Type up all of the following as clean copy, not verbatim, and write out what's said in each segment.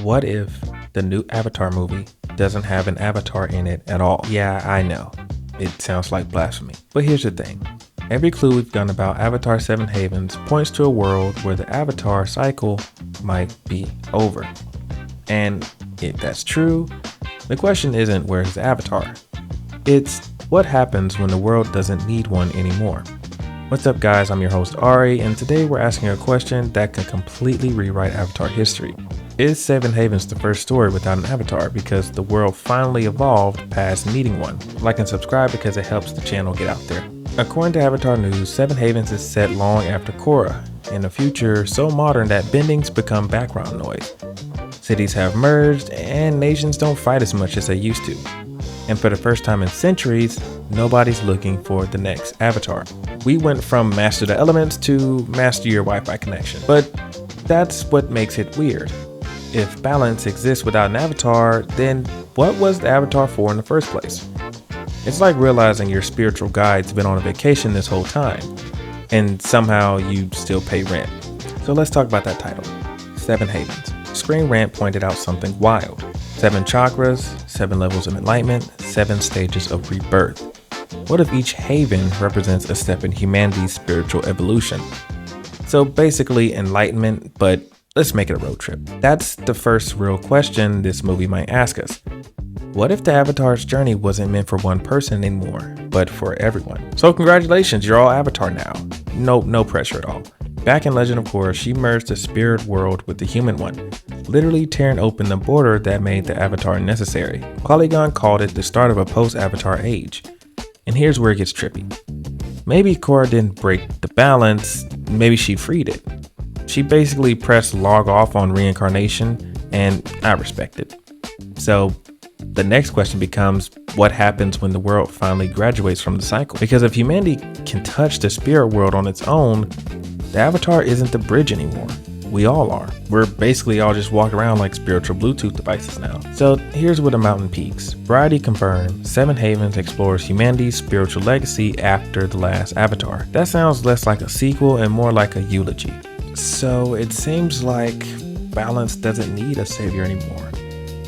What if the new Avatar movie doesn't have an avatar in it at all? Yeah, I know. It sounds like blasphemy. But here's the thing. Every clue we've done about Avatar 7 Havens points to a world where the Avatar cycle might be over. And if that's true, the question isn't where's the Avatar? It's what happens when the world doesn't need one anymore. What's up guys, I'm your host Ari, and today we're asking a question that can completely rewrite Avatar history. Is 7 Havens the first story without an Avatar because the world finally evolved past needing one? Like and subscribe because it helps the channel get out there. According to Avatar News, 7 Havens is set long after Korra, in a future so modern that bendings become background noise. Cities have merged, and nations don't fight as much as they used to. And for the first time in centuries, nobody's looking for the next Avatar. We went from master the elements to master your Wi-Fi connection. But that's what makes it weird. If balance exists without an Avatar, then what was the Avatar for in the first place? It's like realizing your spiritual guide's been on a vacation this whole time, and somehow you still pay rent. So let's talk about that title, 7 Havens. Screen Rant pointed out something wild. 7 chakras, 7 levels of enlightenment, 7 stages of rebirth. What if each haven represents a step in humanity's spiritual evolution? So basically enlightenment, but let's make it a road trip. That's the first real question this movie might ask us. What if the Avatar's journey wasn't meant for one person anymore, but for everyone? So congratulations, you're all Avatar now. No pressure at all. Back in Legend of Korra, she merged the spirit world with the human one, literally tearing open the border that made the Avatar necessary. Polygon called it the start of a post-Avatar age. And here's where it gets trippy. Maybe Korra didn't break the balance, maybe she freed it. She basically pressed log off on reincarnation, and I respect it. So the next question becomes, what happens when the world finally graduates from the cycle? Because if humanity can touch the spirit world on its own, the Avatar isn't the bridge anymore. We all are. We're basically all just walking around like spiritual Bluetooth devices now. So here's where the mountain peaks. Variety confirmed 7 Havens explores humanity's spiritual legacy after the last Avatar. That sounds less like a sequel and more like a eulogy. So it seems like balance doesn't need a savior anymore,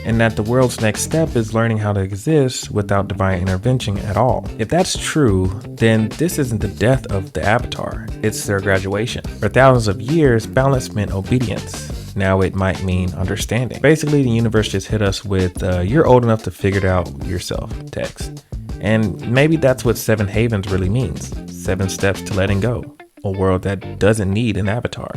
and that the world's next step is learning how to exist without divine intervention at all. If that's true, then this isn't the death of the Avatar, it's their graduation. For thousands of years, balance meant obedience. Now it might mean understanding. Basically, the universe just hit us with, you're old enough to figure it out yourself text. And maybe that's what 7 Havens really means. 7 steps to letting go. A world that doesn't need an Avatar.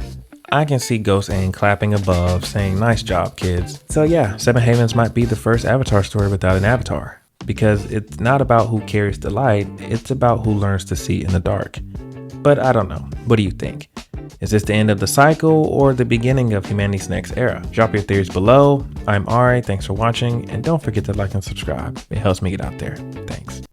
I can see Ghost Aang clapping above, saying nice job kids. So yeah, 7 Havens might be the first Avatar story without an Avatar. Because it's not about who carries the light, it's about who learns to see in the dark. But I don't know, what do you think? Is this the end of the cycle or the beginning of humanity's next era? Drop your theories below. I'm Ari, thanks for watching, and don't forget to like and subscribe. It helps me get out there. Thanks.